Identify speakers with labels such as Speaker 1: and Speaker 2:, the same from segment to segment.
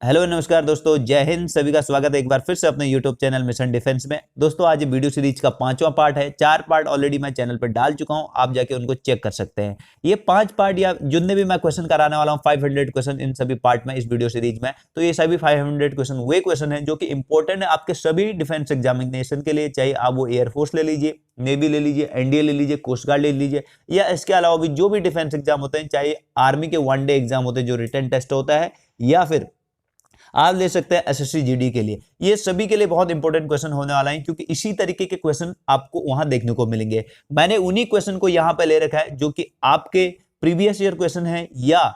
Speaker 1: Hello नमस्कार दोस्तों, जय हिंद। सभी का स्वागत है एक बार फिर से अपने यूट्यूब चैनल मिशन डिफेंस में। दोस्तों आज वीडियो सीरीज का 5वां पार्ट है। 4 पार्ट ऑलरेडी मैं चैनल पर डाल चुका हूं, आप जाके उनको चेक कर सकते हैं। ये 5 पार्ट या जितने भी मैं क्वेश्चन कराने वाला हूं 500 क्वेश्चन इन सभी पार्ट में इस वीडियो सीरीज में, तो ये सभी 500 क्वेश्चन वे क्वेश्चन है जो कि इंपॉर्टेंट है आपके सभी डिफेंस एग्जामिनेशन के लिए। चाहे आप वो एयरफोर्स ले लीजिए, नेवी ले लीजिए, एनडीए ले लीजिए, कोस्ट गार्ड ले लीजिए, या इसके अलावा भी जो भी डिफेंस एग्जाम होते हैं, चाहे आर्मी के 1 डे एग्जाम होते हैं जो रिटन टेस्ट होता है, या फिर आप ले सकते हैं एसएससी जीडी के लिए। ये सभी के लिए बहुत इंपॉर्टेंट क्वेश्चन होने वाला है, क्योंकि इसी तरीके के क्वेश्चन आपको वहां देखने को मिलेंगे। मैंने उन्हीं क्वेश्चन को यहां पे ले रखा है जो कि आपके प्रीवियस ईयर क्वेश्चन है, या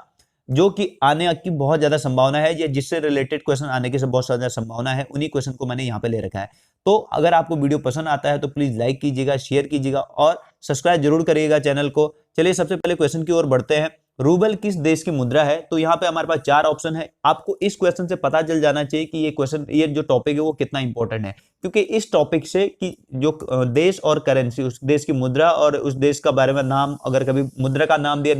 Speaker 1: जो कि आने की बहुत ज्यादा संभावना है, या जिससे रिलेटेड क्वेश्चन आने की बहुत ज्यादा संभावना है। उन्हीं क्वेश्चन को मैंने यहां पे ले रखा है। तो अगर आपको वीडियो पसंद आता है तो प्लीज लाइक कीजिएगा, शेयर कीजिएगा और सब्सक्राइब जरूर करिएगा चैनल को। चलिए सबसे पहले क्वेश्चन की ओर बढ़ते हैं। रूबल किस देश की मुद्रा है? तो यहाँ पे हमारे पास 4 ऑप्शन है। आपको इस क्वेश्चन से पता चल जाना चाहिए कि ये क्वेश्चन, ये जो टॉपिक है वो कितना इंपॉर्टेंट है, क्योंकि इस टॉपिक से कि जो देश और करेंसी, उस देश की मुद्रा और उस देश का बारे में नाम, अगर कभी मुद्रा का नाम दे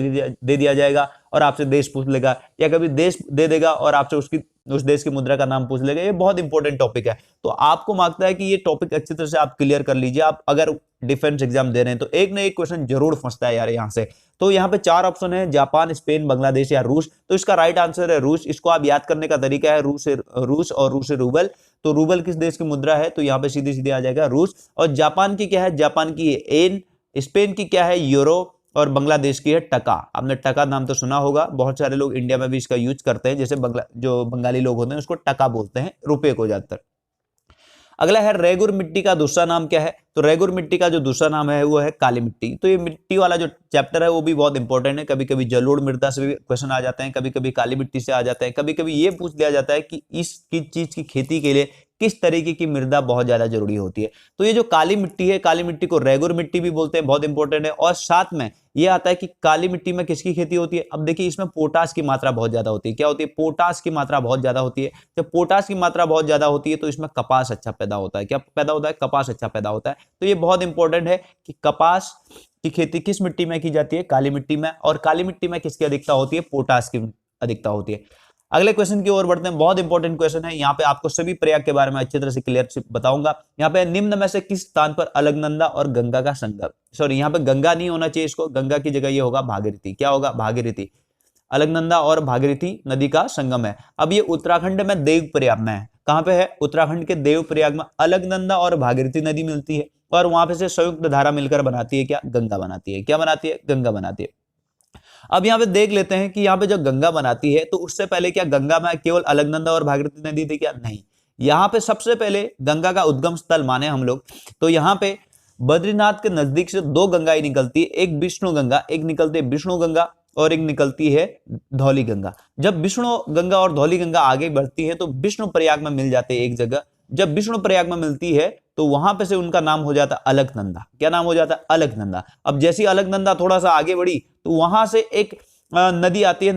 Speaker 1: दिया जाएगा और आपसे देश पूछ लेगा, या कभी देश दे देगा और आपसे उस देश की मुद्रा का नाम पूछ लेगा, ये बहुत इंपॉर्टेंट टॉपिक है। तो आपको मांगता है कि ये टॉपिक अच्छी तरह से आप क्लियर कर लीजिए। आप अगर डिफेंस एग्जाम दे रहे हैं तो एक ना एक क्वेश्चन जरूर फंसता है यार यहाँ से। तो यहाँ पे 4 ऑप्शन है, जापान, स्पेन, बांग्लादेश या रूस। तो इसका राइट आंसर है रूस। इसको आप याद करने का तरीका है रूस और रूस से रूबल। तो रूबल किस देश की मुद्रा है? तो यहाँ पे सीधे सीधे आ जाएगा रूस। और जापान की क्या है? जापान की एन। स्पेन की क्या है? यूरो। और बांग्लादेश की है टका। आपने टका नाम तो सुना होगा, बहुत सारे लोग इंडिया में भी इसका यूज करते हैं। जैसे जो बंगाली लोग होते हैं उसको टका बोलते हैं, रुपए को ज्यादातर। अगला है रेगुर मिट्टी का दूसरा नाम क्या है? तो रेगुर मिट्टी का जो दूसरा नाम है वो है काली मिट्टी। तो ये मिट्टी वाला जो चैप्टर है वो भी बहुत इंपॉर्टेंट है। कभी कभी जलोढ़ मृदा से भी क्वेश्चन आ जाते हैं, कभी कभी काली मिट्टी से आ जाते हैं, कभी कभी ये पूछ लिया जाता है कि इस चीज की खेती के लिए किस तरीके की मृदा बहुत ज्यादा जरूरी होती है। तो ये जो काली मिट्टी है, काली मिट्टी को रेगुर मिट्टी भी बोलते हैं, बहुत इंपॉर्टेंट है। और साथ में ये आता है कि काली मिट्टी में किसकी खेती होती है? अब देखिए इसमें पोटास की मात्रा बहुत ज्यादा होती है। क्या होती है? पोटास की मात्रा बहुत ज्यादा होती है। जब पोटास की मात्रा बहुत ज्यादा होती है तो इसमें कपास अच्छा पैदा होता है। क्या पैदा होता है? कपास अच्छा पैदा होता है। तो ये बहुत इंपॉर्टेंट है कि कपास की खेती किस मिट्टी में की जाती है? काली मिट्टी में। और काली मिट्टी में किसकी अधिकता होती है? पोटास की अधिकता होती है। अगले क्वेश्चन की ओर बढ़ते हैं। बहुत इंपॉर्टेंट क्वेश्चन है। यहाँ पे आपको सभी प्रयाग के बारे में अच्छी तरह से क्लियर बताऊंगा। यहाँ पे निम्न में से किस स्थान पर अलकनंदा और गंगा का संगम, सॉरी यहाँ पे गंगा नहीं होना चाहिए, इसको गंगा की जगह ये होगा भागीरथी। क्या होगा? भागीरथी। अलकनंदा और भागीरथी नदी का संगम है। अब ये उत्तराखंड में देवप्रयाग में है। कहां पे है? उत्तराखंड के देवप्रयाग में अलकनंदा और भागीरथी नदी मिलती है, और वहां पे से संयुक्त धारा मिलकर बनाती है क्या? गंगा बनाती है। क्या बनाती है? गंगा बनाती है। अब यहाँ पे देख लेते हैं कि यहाँ पे जो गंगा बनाती है, तो उससे पहले क्या गंगा में केवल अलकनंदा और भागीरथी नदी थी क्या? नहीं। यहाँ पे सबसे पहले गंगा का उद्गम स्थल माने हम लोग, तो यहाँ पे बद्रीनाथ के नजदीक से 2 गंगाएं निकलती है। एक विष्णु गंगा, एक निकलती है विष्णु गंगा, और एक निकलती है धौली गंगा। जब विष्णु गंगा और धौली गंगा आगे बढ़ती है तो विष्णु प्रयाग में मिल जाते हैं एक जगह। जब विष्णु प्रयाग में मिलती है तो वहां पे से उनका नाम हो जाता है अलकनंदा। क्या नाम हो जाता है? अलकनंदा। अब जैसी अलकनंदा थोड़ा सा आगे बढ़ी तो वहां से एक नदी आती है,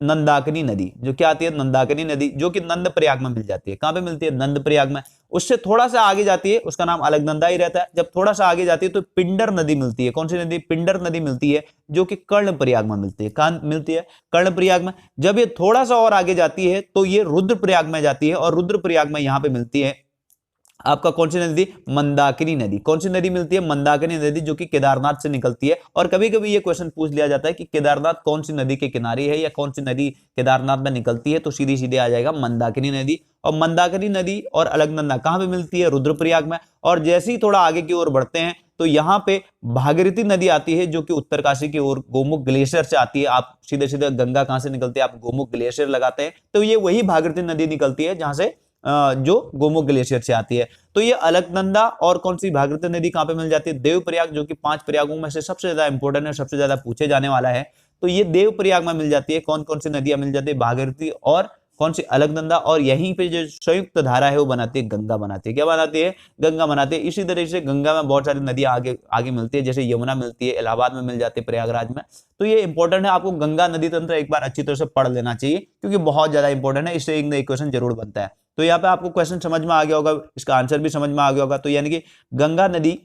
Speaker 1: नंदाकिनी नदी। जो क्या आती है? नंदाकिनी नदी, जो कि नंद प्रयाग में मिल जाती है। कहां पे मिलती है? नंद प्रयाग में। उससे थोड़ा सा आगे जाती है, उसका नाम अलकनंदा ही रहता है। जब थोड़ा सा आगे जाती है तो पिंडर नदी मिलती है। कौन सी नदी? पिंडर नदी मिलती है, जो कि कर्ण प्रयाग में मिलती है। कहां मिलती है? कर्ण प्रयाग में। जब ये थोड़ा सा और आगे जाती है तो ये रुद्र प्रयाग में जाती है, और रुद्र प्रयाग में यहां पे मिलती है आपका कौन सी नदी? मंदाकिनी नदी। कौन सी नदी मिलती है? मंदाकिनी नदी, जो कि केदारनाथ से निकलती है। और कभी कभी ये क्वेश्चन पूछ लिया जाता है कि केदारनाथ कौन सी नदी के किनारे है, या कौन सी नदी केदारनाथ में निकलती है, तो सीधी सीधे आ जाएगा मंदाकिनी नदी। और मंदाकिनी नदी और अलकनंदा कहां पे मिलती है? रुद्रप्रयाग में। और जैसे ही थोड़ा आगे की ओर बढ़ते हैं तो यहाँ पे भागीरथी नदी आती है, जो कि उत्तरकाशी की ओर गोमुख ग्लेशियर से आती है। आप सीधे सीधे गंगा कहां से निकलती है? आप गोमुख ग्लेशियर लगाते हैं तो ये वही भागीरथी नदी निकलती है जहां से जो गोमुख ग्लेशियर से आती है। तो ये अलकनंदा और कौन सी भागीरथी नदी कहां पे मिल जाती है? देवप्रयाग, जो कि 5 प्रयागों में से सबसे ज्यादा इंपॉर्टेंट है, सबसे ज्यादा पूछे जाने वाला है। तो ये देवप्रयाग में मिल जाती है। कौन कौन सी नदियां मिल जाती है? भागीरथी और कौन सी? अलकनंदा। और यहीं पे जो संयुक्त धारा है वो बनाती है गंगा बनाती है। क्या बनाती है? गंगा बनाती है। इसी तरह से गंगा में बहुत सारी नदियां आगे आगे मिलती है, जैसे यमुना मिलती है, इलाहाबाद में मिल जाती है, प्रयागराज में। तो ये इंपॉर्टेंट है, आपको गंगा नदी तंत्र एक बार अच्छी तरह से पढ़ लेना चाहिए, क्योंकि बहुत ज्यादा इंपॉर्टेंट है। इससे एक क्वेश्चन जरूर बनता है। तो यहाँ पे आपको क्वेश्चन समझ में आ गया होगा, इसका आंसर भी समझ में आ गया होगा। तो यानी कि गंगा नदी,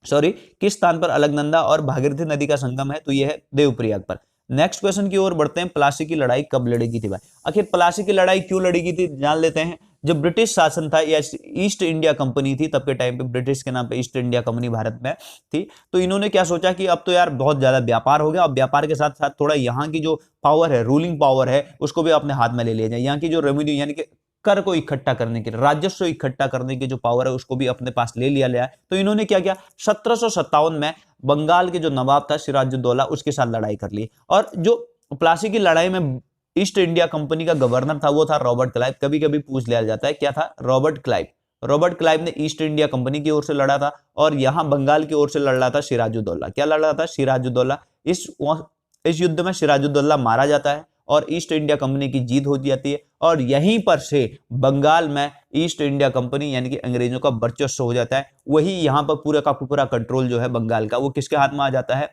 Speaker 1: सॉरी, किस स्थान पर अलकनंदा और भागीरथी नदी का संगम है? तो यह है देवप्रयाग पर। नेक्स्ट क्वेश्चन की ओर बढ़ते हैं, प्लासी की लड़ाई कब लड़ी गई थी भाई? आखिर प्लासी की लड़ाई क्यों लड़ी गई थी जान लेते हैं। जब ब्रिटिश शासन था या ईस्ट इंडिया कंपनी थी, तब के टाइम पे ब्रिटिश के नाम पे ईस्ट इंडिया कंपनी भारत में थी, तो इन्होंने क्या सोचा कि अब तो यार बहुत ज्यादा व्यापार हो गया, और व्यापार के साथ साथ थोड़ा यहाँ की जो पावर है, रूलिंग पावर है, उसको भी अपने हाथ में ले लिया जाए। यहाँ की जो रेवेन्यू यानी कि कर को इकट्ठा करने के, राजस्व इकट्ठा करने की जो पावर है, उसको भी अपने पास ले लिया गया। तो इन्होंने क्या किया, 1757 में बंगाल के जो नवाब था सिराजुद्दौला, उसके साथ लड़ाई कर ली। और जो प्लासी की लड़ाई में ईस्ट इंडिया कंपनी का गवर्नर था वो था रॉबर्ट क्लाइव। कभी कभी पूछ लिया जाता है क्या था, रॉबर्ट क्लाइव। रॉबर्ट क्लाइव ने ईस्ट इंडिया कंपनी की ओर से लड़ा था, और यहां बंगाल की ओर से लड़ रहा था सिराजुद्दौला। क्या लड़ रहा था? सिराजुद्दौला। इस युद्ध में सिराजुद्दौला मारा जाता है और ईस्ट इंडिया कंपनी की जीत हो जाती है, और यहीं पर से बंगाल में ईस्ट इंडिया कंपनी यानी कि अंग्रेजों का वर्चस्व हो जाता है। वही यहां पर पूरा का पूरा कंट्रोल जो है बंगाल का, वो किसके हाथ में आ जाता है?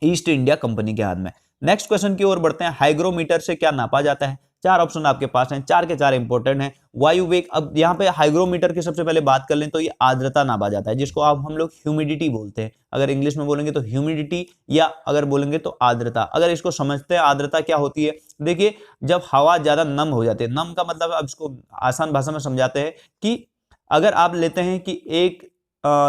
Speaker 1: ईस्ट इंडिया कंपनी के हाथ में। नेक्स्ट क्वेश्चन की ओर बढ़ते हैं, हाइग्रोमीटर से क्या नापा जाता है? चार ऑप्शन आपके पास हैं, चार के चार इंपॉर्टेंट हैं। वायु वेग, अब यहाँ पे हाइग्रोमीटर की सबसे पहले बात कर लें तो ये आर्द्रता नापा जाता है, जिसको आप हम लोग ह्यूमिडिटी बोलते हैं। अगर इंग्लिश में बोलेंगे तो ह्यूमिडिटी, या अगर बोलेंगे तो आर्द्रता। अगर इसको समझते हैं आर्द्रता क्या होती है, देखिए जब हवा ज्यादा नम हो जाती है, नम का मतलब अब इसको आसान भाषा में समझाते हैं कि अगर आप लेते हैं कि 1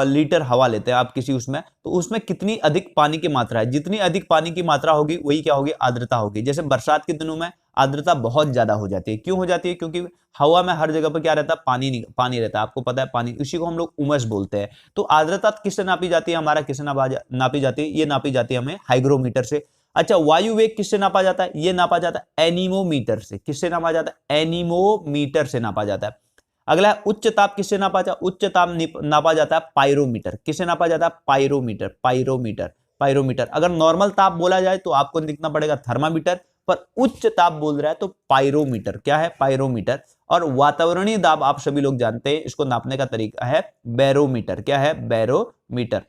Speaker 1: लीटर हवा लेते हैं आप किसी उसमें, तो उसमें कितनी अधिक पानी की मात्रा है, जितनी अधिक पानी की मात्रा होगी वही क्या होगी? आर्द्रता होगी। जैसे बरसात के दिनों में आर्द्रता बहुत ज्यादा हो जाती है। क्यों हो जाती है? क्योंकि हवा में हर जगह पर क्या रहता है? पानी रहता है। आपको पता है पानी, उसी को हम लोग उमस बोलते हैं। तो आर्द्रता किससे नापी जाती है? हमारा किससे नापी जाती है? ये नापी जाती है हमें हाइग्रोमीटर से। अच्छा, वायु वेग किससे नापा जाता है? ये नापा जाता है एनीमोमीटर से। किससे नापा जाता है? एनीमोमीटर से नापा जाता है। अगला है उच्च ताप, किससे नापा जाता है? उच्च ताप नापा जाता है पायरोमीटर। किससे नापा जाता है? पायरोमीटर। Pyrometer, pyrometer. अगर नॉर्मल ताप बोला जाए तो आपको लिखना पड़ेगा थर्मामीटर, पर उच्च ताप बोल रहा है तो पायरोमीटर। क्या है? पायरोमीटर। और वातावरणीय दाब आप सभी लोग जानते हैं, इसको नापने का तरीका है बैरोमीटर। क्या है? Barometer,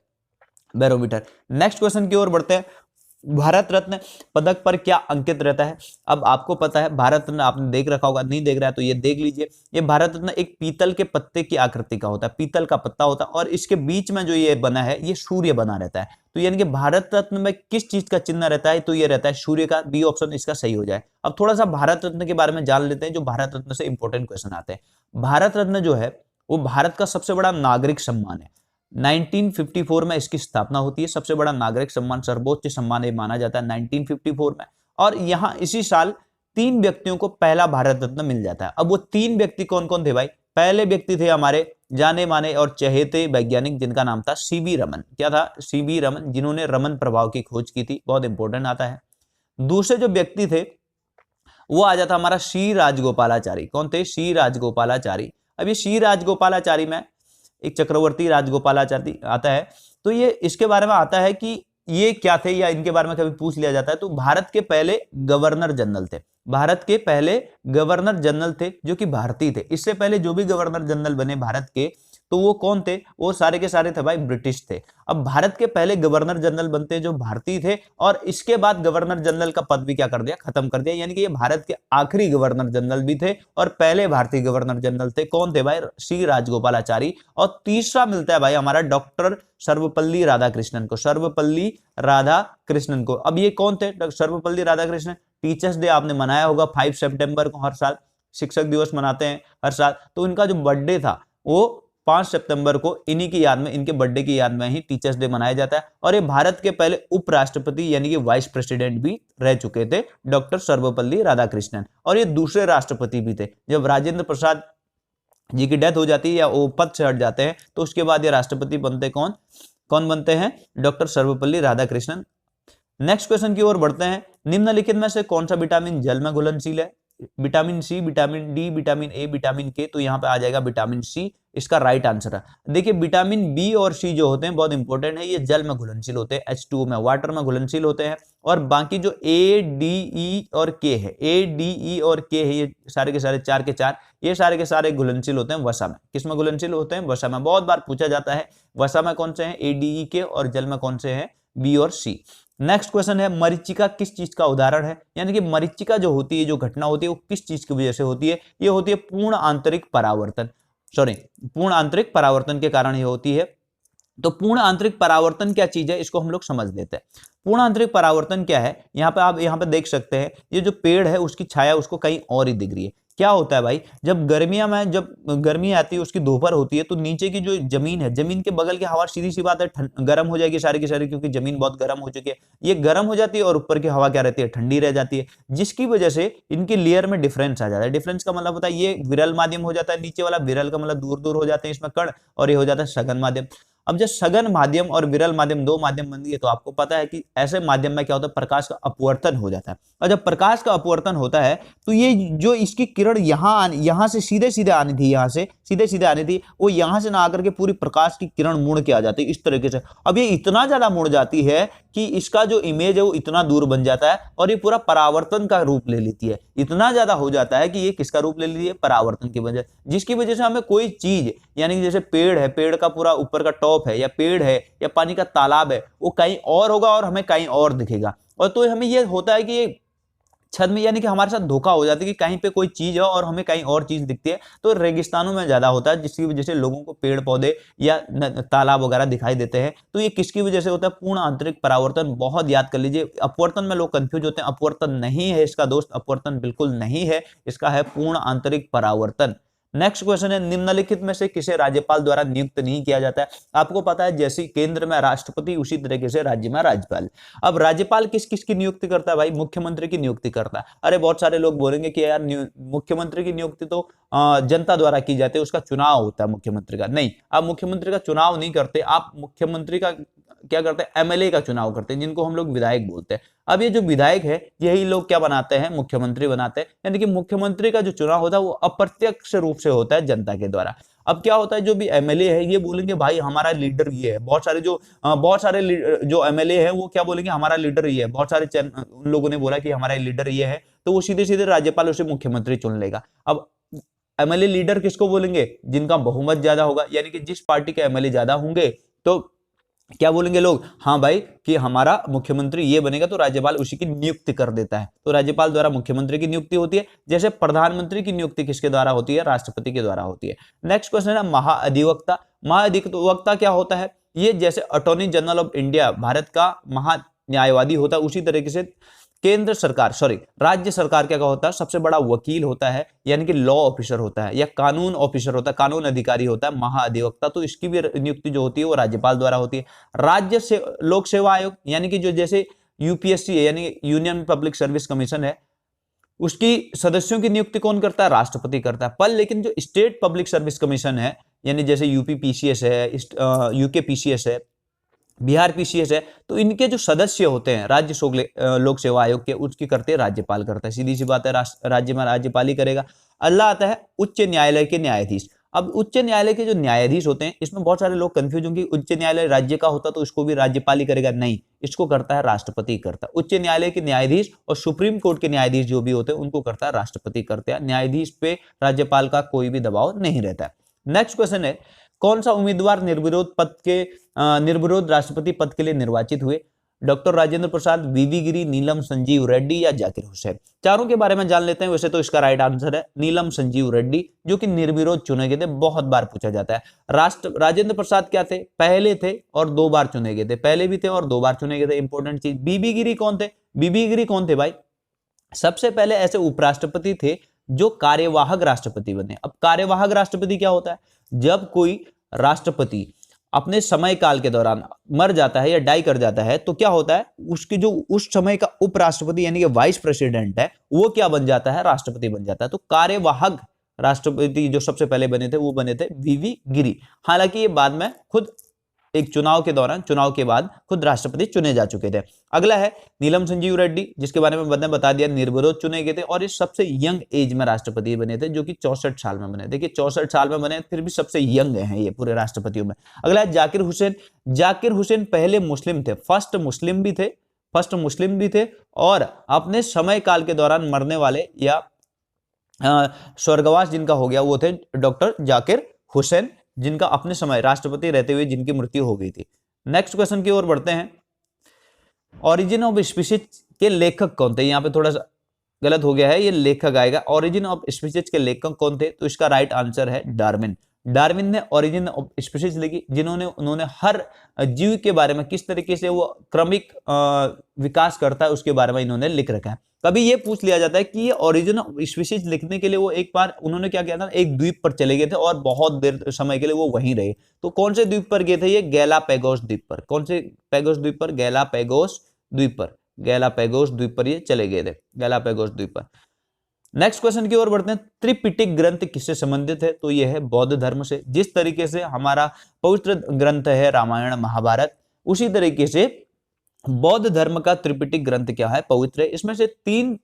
Speaker 1: barometer. नेक्स्ट क्वेश्चन की ओर बढ़ते हैं, भारत रत्न पदक पर क्या अंकित रहता है? अब आपको पता है भारत रत्न आपने देख रखा होगा, नहीं देख रहा है तो ये देख लीजिए। ये भारत रत्न एक पीतल के पत्ते की आकृति का होता है, पीतल का पत्ता होता है, और इसके बीच में जो ये बना है ये सूर्य बना रहता है। तो यानी कि भारत रत्न में किस चीज का चिन्ह रहता है? तो ये रहता है सूर्य का। बी ऑप्शन इसका सही हो जाए। अब थोड़ा सा भारत रत्न के बारे में जान लेते हैं, जो भारत रत्न से इंपॉर्टेंट क्वेश्चन आते हैं। भारत रत्न जो है वो भारत का सबसे बड़ा नागरिक सम्मान है। 1954 में इसकी स्थापना होती है। सबसे बड़ा नागरिक सम्मान, सर्वोच्च सम्मान ये माना जाता है 1954 में। और यहां इसी साल 3 व्यक्तियों को पहला भारत रत्न मिल जाता है। अब वो 3 व्यक्ति कौन कौन थे भाई? पहले व्यक्ति थे हमारे जाने माने और चहेते वैज्ञानिक, जिनका नाम था सीवी रमन। क्या था? सीवी रमन, जिन्होंने रमन प्रभाव की खोज की थी। बहुत इंपॉर्टेंट आता है। दूसरे जो व्यक्ति थे वो आ जाता हमारा सी राजगोपालाचारी। कौन थे? सी राजगोपालाचारी। अब ये सी राजगोपालाचारी में एक चक्रवर्ती राजगोपालाचारी आता है, तो ये इसके बारे में आता है कि ये क्या थे, या इनके बारे में कभी पूछ लिया जाता है। तो भारत के पहले गवर्नर जनरल थे। भारत के पहले गवर्नर जनरल थे जो कि भारतीय थे। इससे पहले जो भी गवर्नर जनरल बने भारत के, तो वो कौन थे? वो सारे के सारे थे भाई ब्रिटिश थे। अब भारत के पहले गवर्नर जनरल बनते जो भारतीय थे, और इसके बाद गवर्नर जनरल का पद भी क्या कर दिया? खत्म कर दिया। यानी कि ये भारत के आखिरी गवर्नर जनरल भी थे और पहले भारतीय गवर्नर जनरल थे। कौन थे भाई? सी राजगोपालाचारी। और तीसरा मिलता है भाई हमारा डॉक्टर सर्वपल्ली राधाकृष्णन को। सर्वपल्ली राधाकृष्णन को। अब ये कौन थे? सर्वपल्ली राधाकृष्णन। टीचर्स डे आपने मनाया होगा 5 सितंबर को, हर साल शिक्षक दिवस मनाते हैं हर साल। तो इनका जो बर्थडे था वो 5 सितंबर को इन्हीं की याद में, इनके बर्थडे की याद में ही टीचर्स डे मनाया जाता है। और ये भारत के पहले उपराष्ट्रपति यानी कि वाइस प्रेसिडेंट भी रह चुके थे, डॉक्टर सर्वपल्ली राधाकृष्णन। और ये दूसरे राष्ट्रपति भी थे। जब राजेंद्र प्रसाद जी की डेथ हो जाती है या वो पद से हट जाते हैं, तो उसके बाद ये राष्ट्रपति बनते कौन? कौन बनते हैं? Doctor Sarvepalli Radhakrishnan. Next question की ओर बढ़ते हैं, निम्नलिखित में से कौन सा विटामिन जल में घुलनशील है? Vitamin C, vitamin D, vitamin A, vitamin K. तो यहाँ पे आ जाएगा विटामिन सी, इसका राइट आंसर है। देखिए विटामिन बी और सी जो होते हैं बहुत इंपॉर्टेंट है, ये जल में घुलनशील होते हैं, H2O में, वाटर में घुलनशील होते हैं। और बाकी जो ए, डी, ई और के है, ए, डी, ई और के है, ये सारे के सारे 4 के 4, ये सारे के सारे घुलनशील होते हैं वसा में। किस में घुलनशील होते हैं? वसा में। बहुत बार पूछा जाता है वसा में कौन से हैं? ए, डी, ई, के। और जल में कौन से हैं? बी और सी। नेक्स्ट क्वेश्चन है, मरीचिका किस चीज का उदाहरण है? यानी कि मरीचिका जो होती है, जो घटना होती है, वो किस चीज की वजह से होती है? ये होती है पूर्ण आंतरिक परावर्तन। पूर्ण आंतरिक परावर्तन के कारण ये होती है। तो पूर्ण आंतरिक परावर्तन क्या चीज है, इसको हम लोग समझ लेते हैं। पूर्ण आंतरिक परावर्तन क्या है, यहाँ पे आप यहाँ पे देख सकते हैं, ये जो पेड़ है उसकी छाया उसको कहीं और ही दिख रही है। क्या होता है भाई, जब गर्मियां में जब गर्मी आती है, उसकी दोपहर होती है, तो नीचे की जो जमीन है, जमीन के बगल की हवा सीधी सी बात है गर्म हो जाएगी सारी की सारी, क्योंकि जमीन बहुत गर्म हो चुकी है, ये गर्म हो जाती है, और ऊपर की हवा क्या रहती है, ठंडी रह जाती है, जिसकी वजह से इनकी लेयर में डिफरेंस आ जाता है। डिफरेंस का मतलब होता है ये विरल माध्यम हो जाता है, नीचे वाला विरल का मतलब दूर दूर हो जाते हैं इसमें कण, और ये हो जाता है सघन माध्यम। अब जब सघन माध्यम और विरल माध्यम दो माध्यम बन गए, तो आपको पता है कि ऐसे माध्यम में क्या होता है, प्रकाश का अपवर्तन हो जाता है। और जब प्रकाश का अपवर्तन होता है, तो ये जो इसकी किरण यहाँ से सीधे सीधे आनी थी, यहाँ से सीधे सीधे आनी थी, वो यहाँ से ना आकर के पूरी प्रकाश की किरण मुड़ के आ जाती है इस तरीके से। अब ये इतना ज्यादा मुड़ जाती है कि इसका जो इमेज है वो इतना दूर बन जाता है, और ये पूरा परावर्तन का रूप ले लेती है। इतना ज्यादा हो जाता है कि ये किसका रूप ले लेती है, परावर्तन की वजह, जिसकी वजह से हमें कोई चीज, यानी जैसे पेड़ है, पेड़ का पूरा ऊपर का टॉप है, या पेड़ है, या पानी का तालाब है, वो कहीं और होगा और हमें कहीं और दिखेगा। और तो हमें ये होता है कि ये छद में, यानी कि हमारे साथ धोखा हो जाता है कि कहीं पे कोई चीज है और हमें कहीं और चीज दिखती है। तो रेगिस्तानों में ज्यादा होता है, जिसकी वजह से लोगों को पेड़ पौधे या तालाब वगैरह दिखाई देते हैं। तो ये किसकी वजह से होता है, पूर्ण आंतरिक परावर्तन। बहुत याद कर लीजिए, अपवर्तन में लोग कंफ्यूज होते हैं, अपवर्तन नहीं है इसका दोस्त, अपवर्तन बिल्कुल नहीं है इसका, है पूर्ण आंतरिक परावर्तन। नेक्स्ट क्वेश्चन है, निम्नलिखित में से किसे राज्यपाल द्वारा नियुक्त नहीं किया जाता है। आपको पता है जैसे केंद्र में राष्ट्रपति, उसी तरीके से राज्य में राज्यपाल। अब राज्यपाल किस किस की नियुक्ति करता है भाई, मुख्यमंत्री की नियुक्ति करता है। अरे बहुत सारे लोग बोलेंगे कि यार मुख्यमंत्री की नियुक्ति तो जनता द्वारा की जाती है, उसका चुनाव होता है मुख्यमंत्री का। नहीं, आप मुख्यमंत्री का चुनाव नहीं करते, आप मुख्यमंत्री का क्या करते हैं, एमएलए का चुनाव करते हैं, जिनको हम लोग विधायक बोलते हैं। अब ये जो विधायक है, यही लोग क्या बनाते हैं, मुख्यमंत्री बनाते हैं। यानी कि मुख्यमंत्री का जो चुनाव होता है वो अप्रत्यक्ष रूप से होता है जनता के द्वारा। अब क्या होता है, जो भी एमएलए है ये बोलेंगे भाई हमारा लीडर ये है। बहुत सारे जो एमएलए है वो क्या बोलेंगे, हमारा लीडर ये है। बहुत सारे उन लोगों ने बोला कि हमारा लीडर ये है, तो वो सीधे सीधे राज्यपाल उसे मुख्यमंत्री चुन लेगा। अब एमएलए लीडर किसको बोलेंगे, जिनका बहुमत ज्यादा होगा, यानी कि जिस पार्टी के एमएलए ज्यादा होंगे, तो क्या बोलेंगे लोग, हाँ भाई कि हमारा मुख्यमंत्री ये बनेगा, तो राज्यपाल उसी की नियुक्ति कर देता है। तो राज्यपाल द्वारा मुख्यमंत्री की नियुक्ति होती है। जैसे प्रधानमंत्री की नियुक्ति किसके द्वारा होती है, राष्ट्रपति के द्वारा होती है। नेक्स्ट क्वेश्चन है महाअधिवक्ता। महाअधिवक्ता क्या होता है, ये जैसे attorney general of India Bharat का महान्यायवादी होता है, उसी तरीके से केंद्र सरकार, राज्य सरकार क्या होता है, सबसे बड़ा वकील होता है, यानी कि लॉ ऑफिसर होता है, या कानून ऑफिसर होता है, कानून अधिकारी होता है महाअधिवक्ता। तो इसकी भी नियुक्ति जो होती है वो राज्यपाल द्वारा होती है। राज्य से लोक सेवा आयोग, यानी कि जो जैसे यूपीएससी है, यानी यूनियन पब्लिक सर्विस कमीशन है, उसकी सदस्यों की नियुक्ति कौन करता है, राष्ट्रपति करता है। पर लेकिन जो स्टेट पब्लिक सर्विस कमीशन है, यानी जैसे यूपी पीसीएस है, यूके पीसीएस है, बिहार पीसीएस है, तो इनके जो सदस्य होते हैं राज्य लोक सेवा आयोग के, उसकी करते हैं राज्यपाल करता है। सीधी सी बात है, राज्य में राज्यपाल ही करेगा। अगला आता है उच्च न्यायालय के न्यायाधीश। अब उच्च न्यायालय के जो न्यायाधीश होते हैं, इसमें बहुत सारे लोग कंफ्यूज होंगे, उच्च न्यायालय राज्य का होता तो इसको भी राज्यपाल ही करेगा। नहीं, इसको करता है राष्ट्रपति करता है। उच्च न्यायालय के न्यायाधीश और सुप्रीम कोर्ट के न्यायाधीश जो भी होते हैं, उनको करता है राष्ट्रपति करते हैं। न्यायाधीश पे राज्यपाल का कोई भी दबाव नहीं रहता है। नेक्स्ट क्वेश्चन है, कौन सा उम्मीदवार निर्विरोध राष्ट्रपति पद के लिए निर्वाचित हुए। डॉक्टर राजेंद्र प्रसाद, वीवी गिरी, नीलम संजीव रेड्डी या जाकिर हुसैन। चारों के बारे में जान लेते हैं। वैसे तो इसका राइट आंसर है नीलम संजीव रेड्डी, जो कि निर्विरोध चुने गए थे। बहुत बार पूछा जाता है। राजेंद्र प्रसाद क्या थे, पहले थे और 2 बार चुने गए थे, पहले भी थे और 2 बार चुने गए थे। इंपॉर्टेंट चीज, बीबी गिरी कौन थे, बीबी गिरी कौन थे भाई, सबसे पहले ऐसे उपराष्ट्रपति थे जो कार्यवाहक राष्ट्रपति बने। अब कार्यवाहक राष्ट्रपति क्या होता है, जब कोई राष्ट्रपति अपने समय काल के दौरान मर जाता है या डाई कर जाता है, तो क्या होता है, उसकी जो उस समय का उपराष्ट्रपति यानी कि वाइस प्रेसिडेंट है, वो क्या बन जाता है, राष्ट्रपति बन जाता है। तो कार्यवाहक राष्ट्रपति जो सबसे पहले बने थे वो बने थे वीवी गिरी। हालांकि ये बाद में खुद एक चुनाव के दौरान, चुनाव के बाद खुद राष्ट्रपति चुने जा चुके थे। अगला है नीलम संजीव रेड्डी, जिसके बारे में मैंने बता दिया, निर्विरोध चुने गए थे और ये सबसे यंग एज में राष्ट्रपति बने थे, जो कि 64 साल में बने। देखिए 64 साल में बने, फिर भी सबसे यंग हैं ये पूरे राष्ट्रपतियों में। अगला है जाकिर हुसैन। जाकिर हुसैन पहले मुस्लिम थे, फर्स्ट मुस्लिम भी थे और अपने समय काल के दौरान मरने वाले या स्वर्गवास जिनका हो गया वो थे डॉक्टर जाकिर हुसैन, जिनका अपने समय राष्ट्रपति रहते हुए जिनकी मृत्यु हो गई थी। नेक्स्ट क्वेश्चन की ओर बढ़ते हैं। ओरिजिन ऑफ स्पीशीज के लेखक कौन थे, यहाँ पे थोड़ा सा गलत हो गया है, ये लेखक आएगा। ओरिजिन ऑफ स्पीशीज के लेखक कौन थे, तो इसका राइट आंसर है डार्विन। डार्विन ने ओरिजिन ऑफ स्पीशीज लिखी, उन्होंने हर जीव के बारे में किस तरीके से वो क्रमिक विकास करता है उसके बारे में इन्होंने लिख रखा है। कभी ये पूछ लिया जाता है कि ये ओरिजिन ऑफ स्पीशीज लिखने के लिए वो एक बार उन्होंने क्या किया था, एक द्वीप पर चले गए थे और बहुत देर समय के लिए वो वहीं रहे। तो कौन से द्वीप पर गए थे ये? गैलापागोस द्वीप पर। कौन से पैगोस द्वीप पर? गैलापागोस द्वीप पर। गैलापागोस द्वीप पर ये चले गए थे, गैलापागोस द्वीप पर। नेक्स्ट क्वेश्चन की ओर बढ़ते हैं। त्रिपिटक ग्रंथ किससे संबंधित है? तो यह है बौद्ध धर्म से। जिस तरीके से हमारा पवित्र ग्रंथ है रामायण महाभारत, उसी तरीके से बौद्ध धर्म का त्रिपिटक ग्रंथ क्या है? पवित्र है। इसमें से तीन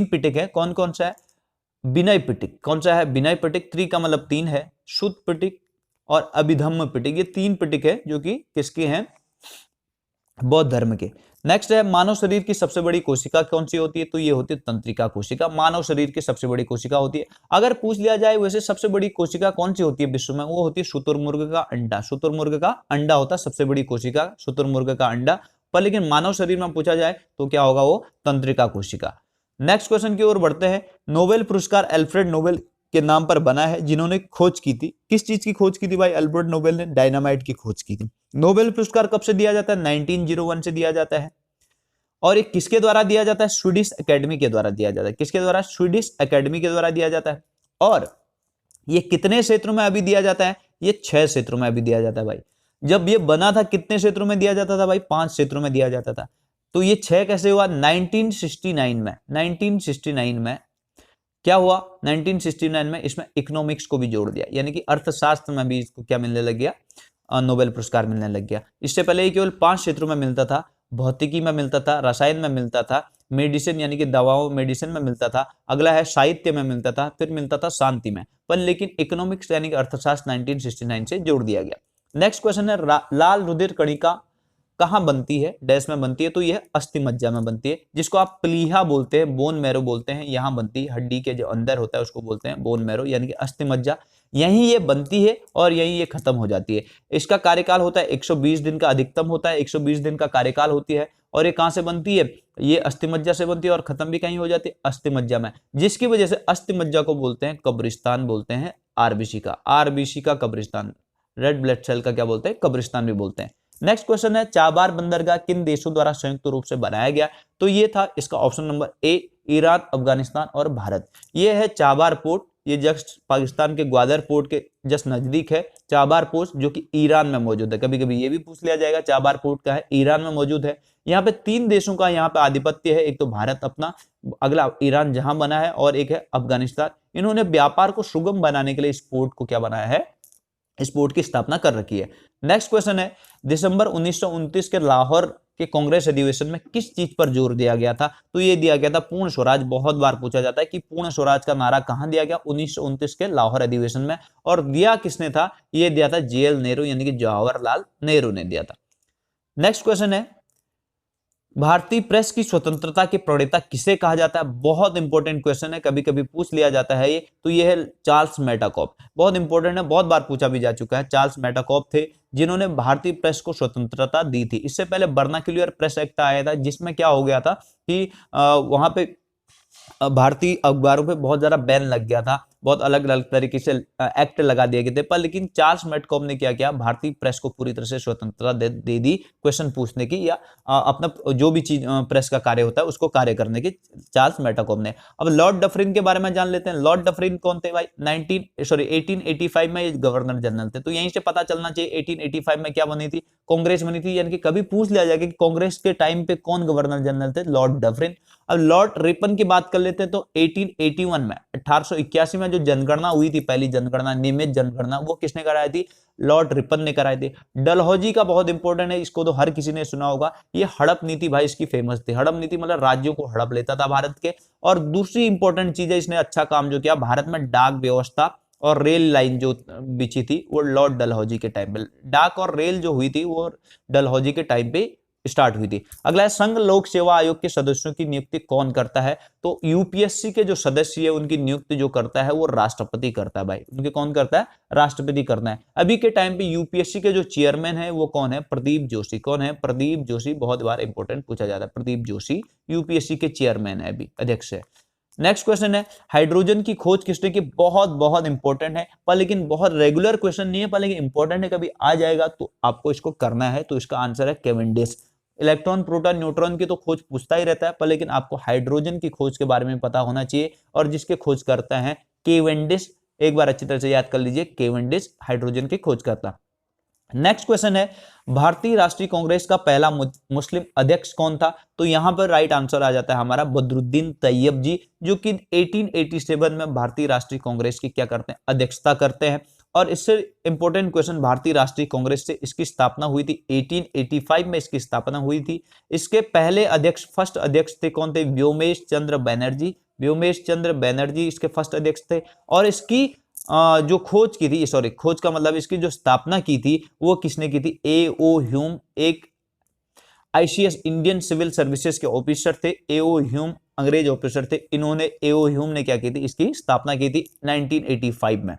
Speaker 1: पिटक है। कौन कौन सा है? विनय पिटक। कौन सा है? विनय पिटक। त्रि का मतलब तीन है, शुद्ध पिटक और अभिधम्म पिटक। ये तीन पिटक है जो कि किसके हैं? बौद्ध धर्म के। नेक्स्ट है मानव शरीर की सबसे बड़ी कोशिका कौन सी होती है? तो ये होती है तंत्रिका कोशिका। मानव शरीर की सबसे बड़ी कोशिका होती है। अगर पूछ लिया जाए वैसे सबसे बड़ी कोशिका कौन सी होती है विश्व में? वो होती है शुतुरमुर्ग का अंडा। शुतुरमुर्ग का अंडा होता है सबसे बड़ी कोशिका, शुतुरमुर्ग का अंडा। पर लेकिन मानव शरीर में पूछा जाए तो क्या होगा? वो तंत्रिका कोशिका। नेक्स्ट क्वेश्चन की ओर बढ़ते हैं। नोबेल पुरस्कार अल्फ्रेड नोबेल के नाम पर बना है, जिन्होंने खोज की थी। किस चीज की खोज की थी भाई? अल्फ्रेड नोबेल ने डायनामाइट की खोज की थी। नोबेल पुरस्कार कब से दिया जाता है? 1901 से दिया जाता है। और ये किसके द्वारा दिया जाता है? स्वीडिश एकेडमी के द्वारा दिया जाता है। किसके द्वारा? स्वीडिश एकेडमी के द्वारा दिया जाता है। और ये कितने क्षेत्रों में अभी दिया जाता है? ये 6 क्षेत्रों में अभी दिया जाता है भाई। जब ये बना था कितने क्षेत्रों में दिया जाता था भाई? 5 क्षेत्रों में दिया जाता था। तो ये 6 कैसे हुआ? 1969 में क्या हुआ? 1969 में इसमें इकोनॉमिक्स को भी जोड़ दिया, यानी कि अर्थशास्त्र में भी इसको क्या मिलने लग गया? नोबेल पुरस्कार मिलने लग गया। इससे पहले ये केवल 5 क्षेत्रों में मिलता था। भौतिकी में मिलता था, रसायन में मिलता था, मेडिसिन यानी कि दवाओं मेडिसिन में मिलता था, अगला है साहित्य में मिलता था, फिर मिलता था शांति में। पर लेकिन इकोनॉमिक्स यानी कि अर्थशास्त्र 1969 से जोड़ दिया गया। नेक्स्ट क्वेश्चन है लाल रुधिर कणिका कहां बनती है? डैश में बनती है। तो यह अस्थि मज्जा में बनती है, जिसको आप प्लीहा बोलते हैं, बोन मैरो बोलते हैं। यहां बनती है, हड्डी के जो अंदर होता है उसको बोलते हैं बोन मैरो यानी कि अस्थि मज्जा। यहीं ये बनती है और यहीं ये खत्म हो जाती है। इसका कार्यकाल होता है 120 दिन का, अधिकतम होता है 120 दिन का कार्यकाल होती है। और ये कहां से बनती है? ये अस्थि मज्जा से बनती है और खत्म भी कहीं हो जाती है? अस्थि मज्जा में। जिसकी वजह से अस्थि मज्जा को बोलते हैं कब्रिस्तान, बोलते हैं आरबीसी का। आरबीसी का कब्रिस्तान, रेड ब्लड सेल का क्या बोलते हैं? कब्रिस्तान भी बोलते हैं। नेक्स्ट क्वेश्चन है चाबार बंदरगाह किन देशों द्वारा संयुक्त रूप से बनाया गया? तो ये था इसका option number A, Iran, Afghanistan और भारत। ये है चाबार पोर्ट। ये जस्ट पाकिस्तान के ग्वादर पोर्ट के जस्ट नजदीक है चाबार पोर्ट, जो कि ईरान में मौजूद है। कभी कभी ये भी पूछ लिया जाएगा चाबार पोर्ट का है, ईरान में मौजूद है। यहाँ पे 3 देशों का यहाँ पे आधिपत्य है। एक तो भारत अपना, अगला ईरान जहां बना है, और एक है अफगानिस्तान। इन्होंने व्यापार को सुगम बनाने के लिए इस पोर्ट को क्या बनाया है? इस पोर्ट की स्थापना कर रखी है। नेक्स्ट क्वेश्चन है दिसंबर 1929 के लाहौर के कांग्रेस अधिवेशन में किस चीज पर जोर दिया गया था? तो ये दिया गया था पूर्ण स्वराज। बहुत बार पूछा जाता है कि पूर्ण स्वराज का नारा कहां दिया गया? 1929 के लाहौर अधिवेशन में। और दिया किसने था? ये दिया था जेएल नेहरू यानी कि जवाहरलाल नेहरू ने दिया था। नेक्स्ट क्वेश्चन है भारतीय प्रेस की स्वतंत्रता के प्रणेता किसे कहा जाता है? बहुत इंपॉर्टेंट क्वेश्चन है, कभी कभी पूछ लिया जाता है ये। तो ये है चार्ल्स मेटाकॉप। बहुत इंपॉर्टेंट है, बहुत बार पूछा भी जा चुका है। चार्ल्स मेटाकॉप थे जिन्होंने भारतीय प्रेस को स्वतंत्रता दी थी। इससे पहले बर्नाक्यूलर प्रेस एक्ट आया था, जिसमें क्या हो गया था कि वहां पे भारतीय अखबारों पे बहुत ज्यादा बैन लग गया था, बहुत अलग अलग तरीके से एक्ट लगा दिए गए थे। पर लेकिन चार्ल्स मेटाकॉप ने क्या किया? भारतीय प्रेस को पूरी तरह से स्वतंत्रता दे दी क्वेश्चन पूछने की, या अपना जो भी चीज प्रेस का कार्य होता है उसको कार्य करने की, चार्ल्स मेटाकॉप ने। अब लॉर्ड डफरिन के बारे में जान लेते हैं। लॉर्ड डफरिन कौन थे भाई? 1885 में ये गवर्नर जनरल थे। तो यहीं से पता चलना चाहिए 1885 में क्या बनी थी? कांग्रेस बनी थी। यानी कि कभी पूछ लिया जाएगा कि कांग्रेस के टाइम पे कौन गवर्नर जनरल थे? Lord Dufferin. अब लॉर्ड रिपन की बात कर लेते हैं। तो 1881 में 1881 में जो जनगणना हुई थी, पहली जनगणना, नियमित जनगणना, वो किसने कराई थी? लॉर्ड रिपन ने कराई थी। डलहौजी का बहुत इंपॉर्टेंट है, इसको तो हर किसी ने सुना होगा। ये हड़प नीति भाई इसकी फेमस थी। हड़प नीति मतलब राज्यों को हड़प लेता था भारत के। और दूसरी इंपॉर्टेंट चीज है, इसने अच्छा काम जो किया, भारत में डाक व्यवस्था और रेल लाइन जो बिछी थी वो लॉर्ड डलहौजी के टाइम पे, डाक और रेल जो हुई थी वो डलहौजी के टाइम पे स्टार्ट हुई थी। अगला है संघ लोक सेवा आयोग के सदस्यों की नियुक्ति कौन करता है? तो यूपीएससी के जो सदस्य है उनकी नियुक्ति जो करता है वो राष्ट्रपति करता है भाई। उनके कौन करता है? राष्ट्रपति करना है। अभी के टाइम पे यूपीएससी के जो चेयरमैन है वो कौन है? प्रदीप जोशी। कौन है? प्रदीप जोशी। बहुत बार इंपॉर्टेंट पूछा जाता है। प्रदीप जोशी यूपीएससी के चेयरमैन है, अभी अध्यक्ष है। नेक्स्ट क्वेश्चन है हाइड्रोजन की खोज किसने की? बहुत बहुत इंपॉर्टेंट है, पर लेकिन बहुत रेगुलर क्वेश्चन नहीं है, पर लेकिन इंपॉर्टेंट है, कभी आ जाएगा तो आपको इसको करना है। तो इसका आंसर है कैवेंडिश। इलेक्ट्रॉन, प्रोटॉन, न्यूट्रॉन की तो खोज पूछता ही रहता है, पर लेकिन आपको हाइड्रोजन की खोज के बारे में पता होना चाहिए, और जिसके खोज करता है कैवेंडिश। एक बार अच्छी तरह से याद कर लीजिए, कैवेंडिश हाइड्रोजन की खोज करता। नेक्स्ट क्वेश्चन है भारतीय राष्ट्रीय कांग्रेस का पहला मुस्लिम अध्यक्ष कौन था? तो यहां पर राइट आंसर आ जाता है हमारा बदरुद्दीन तैयब जी, जो कि 1887 में भारतीय राष्ट्रीय कांग्रेस की क्या करते हैं? अध्यक्षता करते हैं। और इससे इंपॉर्टेंट क्वेश्चन, भारतीय राष्ट्रीय कांग्रेस से इसकी स्थापना हुई थी 1885 में, इसकी स्थापना हुई थी। इसके पहले अध्यक्ष, फर्स्ट अध्यक्ष थे कौन थे? व्योमेश चंद्र बैनर्जी। व्योमेश चंद्र बैनर्जी इसके फर्स्ट अध्यक्ष थे। और इसकी जो खोज की थी, सॉरी खोज का मतलब इसकी जो स्थापना की थी वो किसने की थी? ए.ओ. ह्यूम, एक आईसीएस इंडियन सिविल सर्विसेज के ऑफिसर थे। ए.ओ. ह्यूम अंग्रेज ऑफिसर थे। इन्होंने, ए.ओ. ह्यूम ने क्या की थी? इसकी स्थापना की थी 1985 में।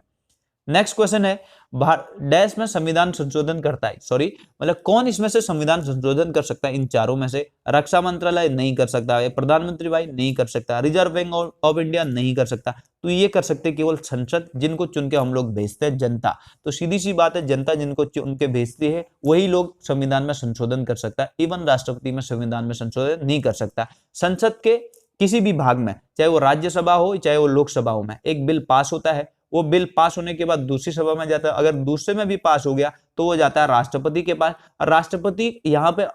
Speaker 1: नेक्स्ट क्वेश्चन है डैश में संविधान संशोधन करता है, सॉरी मतलब कौन इसमें से संविधान संशोधन कर सकता है? इन चारों में से रक्षा मंत्रालय नहीं कर सकता है, प्रधानमंत्री भाई नहीं कर सकता, रिजर्व बैंक ऑफ इंडिया नहीं कर सकता, तो ये कर सकते केवल संसद, जिनको चुन के हम लोग भेजते हैं, जनता। तो सीधी सी बात है, जनता जिनको चुन के भेजती है वही लोग संविधान में संशोधन कर सकता है। इवन राष्ट्रपति में संविधान में संशोधन नहीं कर सकता। संसद के किसी भी भाग में, चाहे वो राज्यसभा हो चाहे वो लोकसभा हो, में एक बिल पास होता है, वो बिल पास होने के बाद दूसरी सभा में जाता है। अगर दूसरे में भी पास हो गया तो वो जाता है राष्ट्रपति के पास। राष्ट्रपति यहाँ पे,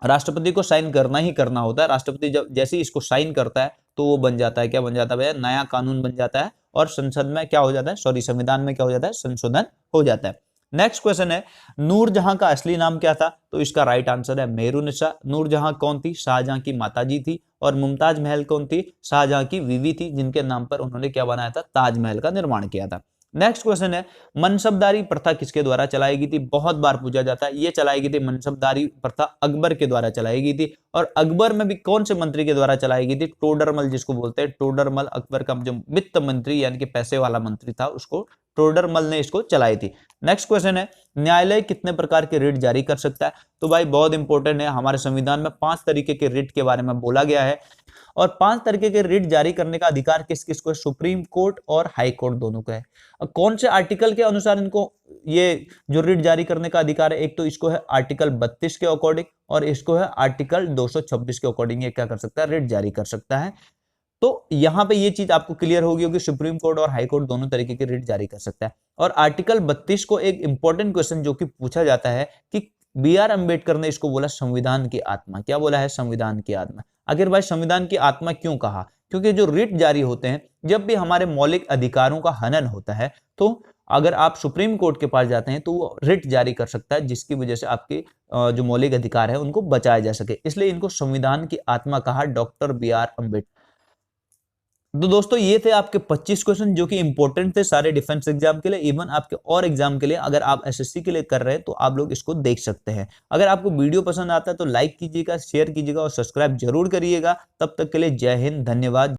Speaker 1: राष्ट्रपति को साइन करना ही करना होता है। राष्ट्रपति जब जैसे ही इसको साइन करता है तो वो बन जाता है, क्या बन जाता है भैया? नया कानून बन जाता है। और संसद में क्या हो जाता है? सॉरी संविधान में क्या हो जाता है? संशोधन हो जाता है। नेक्स्ट क्वेश्चन है नूरजहां का असली नाम क्या था? तो इसका राइट आंसर है मेहरुनिसा। नूरजहां कौन थी? शाहजहां की माताजी थी। और मुमताज महल कौन थी? शाहजहां की बीवी थी, जिनके नाम पर उन्होंने क्या बनाया था? ताजमहल का निर्माण किया था। नेक्स्ट क्वेश्चन है मनसबदारी प्रथा किसके द्वारा चलाई गई थी? बहुत बार पूछा जाता है। ये चलाई गई थी मनसबदारी प्रथा अकबर के द्वारा चलाई गई थी। और अकबर में भी कौन से मंत्री के द्वारा चलाई गई थी? टोडरमल, जिसको बोलते हैं टोडरमल। अकबर का जो वित्त मंत्री यानी कि पैसे वाला मंत्री था, उसको टोडरमल ने इसको चलाई थी। नेक्स्ट क्वेश्चन है न्यायालय कितने प्रकार के रिट जारी कर सकता है? तो भाई बहुत इंपॉर्टेंट है, हमारे संविधान में 5 तरीके के रिट के बारे में बोला गया है। और 5 तरीके के रिट जारी करने का अधिकार किस किस को है? सुप्रीम कोर्ट और हाई कोर्ट दोनों को है। कौन से आर्टिकल के अनुसार इनको ये जो रिट जारी करने का अधिकार है? एक तो इसको है आर्टिकल 32 के अकॉर्डिंग, और इसको है आर्टिकल 226 के अकॉर्डिंग। ये क्या कर सकता है? रिट जारी कर सकता है। तो यहां पे ये चीज आपको क्लियर होगी कि सुप्रीम कोर्ट और हाई कोर्ट दोनों तरीके की रिट जारी कर सकता है। और आर्टिकल 32 को एक इंपॉर्टेंट क्वेश्चन जो कि पूछा जाता है कि बी.आर. अम्बेडकर ने इसको बोला संविधान की आत्मा। क्या बोला है? संविधान की आत्मा। आखिर भाई संविधान की आत्मा क्यों कहा? क्योंकि जो रिट जारी होते हैं, जब भी हमारे मौलिक अधिकारों का हनन होता है, तो अगर आप सुप्रीम कोर्ट के पास जाते हैं तो वो रिट जारी कर सकता है, जिसकी वजह से आपके जो मौलिक अधिकार है उनको बचाया जा सके। इसलिए इनको संविधान की आत्मा कहा डॉक्टर बी.आर. अम्बेडकर। तो दोस्तों ये थे आपके 25 क्वेश्चन जो कि इंपॉर्टेंट थे सारे डिफेंस एग्जाम के लिए, इवन आपके और एग्जाम के लिए। अगर आप एसएससी के लिए कर रहे हैं तो आप लोग इसको देख सकते हैं। अगर आपको वीडियो पसंद आता है तो लाइक कीजिएगा, शेयर कीजिएगा और सब्सक्राइब जरूर करिएगा। तब तक के लिए जय हिंद, धन्यवाद।